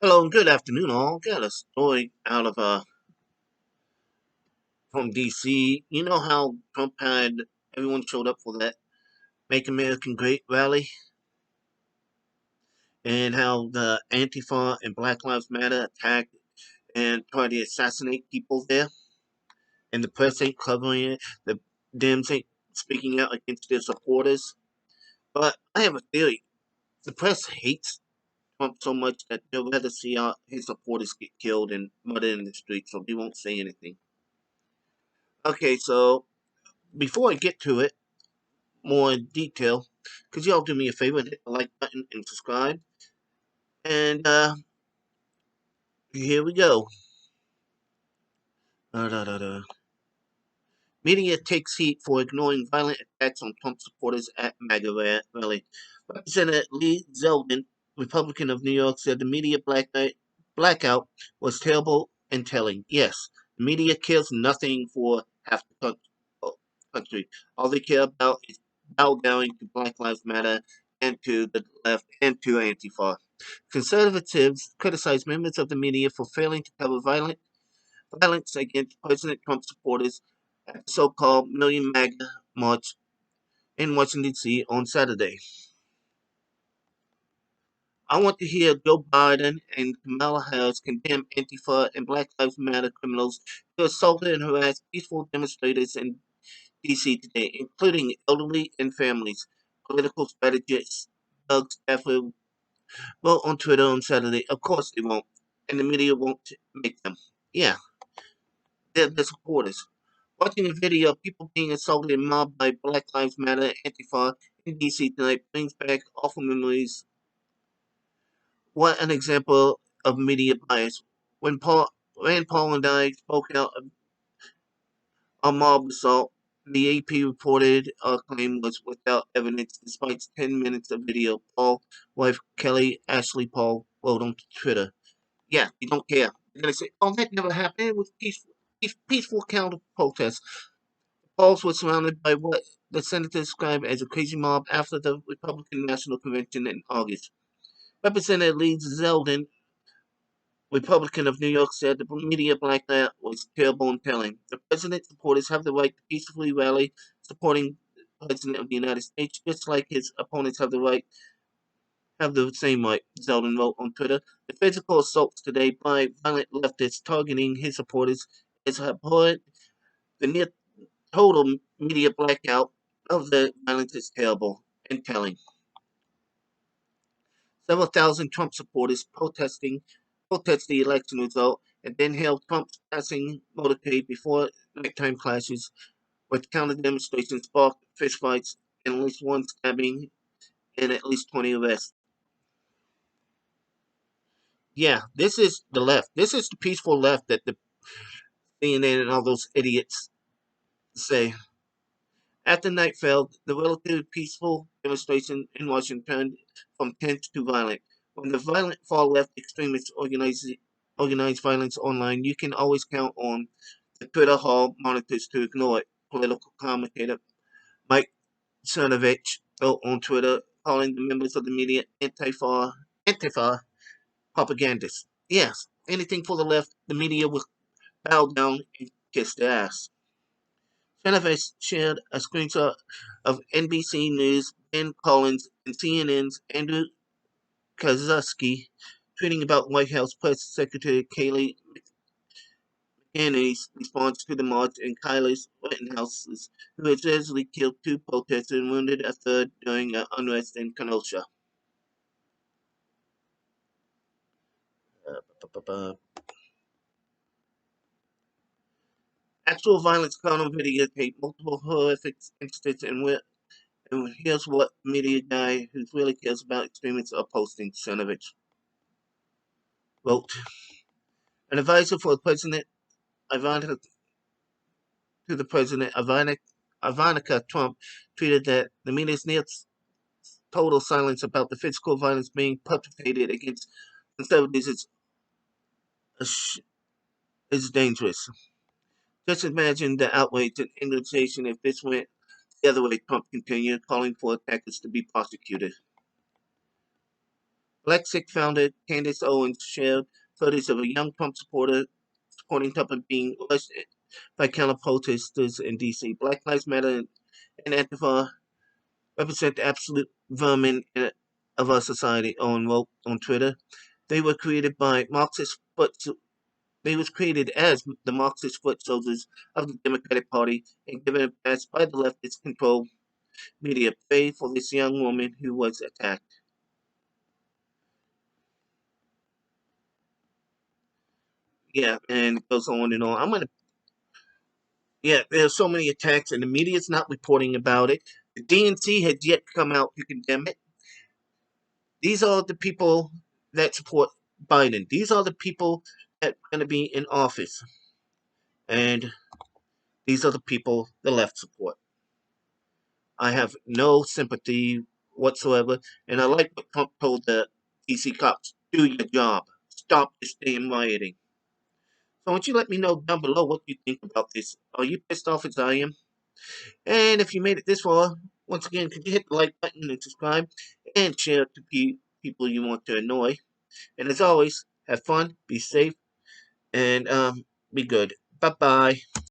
Hello and good afternoon, all. Got a story out of from DC. You know how Trump had everyone showed up for that "Make America Great" rally, and how the Antifa and Black Lives Matter attacked and tried to assassinate people there, and the press ain't covering it. The Dems ain't speaking out against their supporters. But I have a theory: the press hates Trump so much that they'll rather see his supporters get killed and murdered in the streets, so they won't say anything. Okay, so before I get to it more in detail, could y'all do me a favor and hit the like button and subscribe? And here we go. Da, da, da, da. Media takes heat for ignoring violent attacks on Trump supporters at MAGA rally. Representative Lee Zeldin, Republican of New York, said the media blackout was terrible and telling. Yes, the media cares nothing for half the country. All they care about is bowing to Black Lives Matter and to the left and to Antifa. Conservatives criticize members of the media for failing to cover violence against President Trump supporters at the so-called Million MAGA March in Washington, D.C. on Saturday. I want to hear Joe Biden and Kamala Harris condemn Antifa and Black Lives Matter criminals who assaulted and harassed peaceful demonstrators in D.C. today, including elderly and families. Political strategist Doug Stafford wrote on Twitter on Saturday, of course they won't, and the media won't make them. Yeah, they're the supporters. Watching a video of people being assaulted and mobbed by Black Lives Matter Antifa in DC tonight brings back awful memories. What an example of media bias. When Rand Paul and I spoke out on mob assault, the AP reported our claim was without evidence despite 10 minutes of video. Paul's wife Kelly Ashley Paul wrote on Twitter. Yeah, you don't care. You're going to say, oh, that never happened. It was peaceful counter protest. Pauls was surrounded by what the senator described as a crazy mob after the Republican National Convention in August. Representative Lee Zeldin, Republican of New York, said the media blackout was terrible and telling. The president's supporters have the right to peacefully rally supporting the President of the United States, just like his opponents have the same right, Zeldin wrote on Twitter. The physical assaults today by violent leftists targeting his supporters is abhorrent. The near total media blackout of the violence is terrible and telling. Several thousand Trump supporters protest the election result and then hailed Trump's passing motorcade before nighttime clashes with counter demonstrations sparked fistfights and at least one stabbing and at least 20 arrests. Yeah, this is the left. This is the peaceful left that the CNN and all those idiots say. After night fell, the relatively peaceful demonstration in Washington turned from tense to violent. When the violent far-left extremists organize violence online, you can always count on the Twitter hall monitors to ignore it. Political commentator Mike Cernovich wrote on Twitter, calling the members of the media Antifa propagandists. Yes, anything for the left, the media will bow down and kiss their ass. Chenevez shared a screenshot of NBC News' Ben Collins and CNN's Andrew Kaczewski tweeting about White House Press Secretary Kayleigh McEnany's response to the march and Kylie's Rittenhouse's, who allegedly killed two protesters and wounded a third during an unrest in Kenosha. Uh, Actual violence caught on videotape, multiple horrific incidents, and here's what media guy who really cares about extremists are posting, Cernovich wrote. An advisor for the president, Ivanka, to the president, Ivanka Trump, tweeted that the media's near total silence about the physical violence being perpetrated against conservatives is dangerous. Just imagine the outrage and indignation if this went the other way, Trump continued, calling for attackers to be prosecuted. Lexic founder Candace Owens shared photos of a young Trump supporter supporting Trump and being arrested by counter protesters in D.C. Black Lives Matter and Antifa represent the absolute vermin of our society, Owen wrote on Twitter. They were created by Marxist foot. They was created as the Marxist foot soldiers of the Democratic Party and given a pass by the leftist controlled media. Pray for this young woman who was attacked. Yeah, and it goes on and on. Yeah, there's so many attacks, and the media's not reporting about it. The DNC has yet to come out to condemn it. These are the people that support Biden. These are the people that are going to be in office, and these are the people the left support. I have no sympathy whatsoever, and I like what Trump told the DC cops: "Do your job. Stop this damn rioting." So, why don't you let me know down below what you think about this? Are you pissed off as I am? And if you made it this far, once again, could you hit the like button and subscribe and share to people you want to annoy? And as always, have fun, be safe, and be good. Bye bye.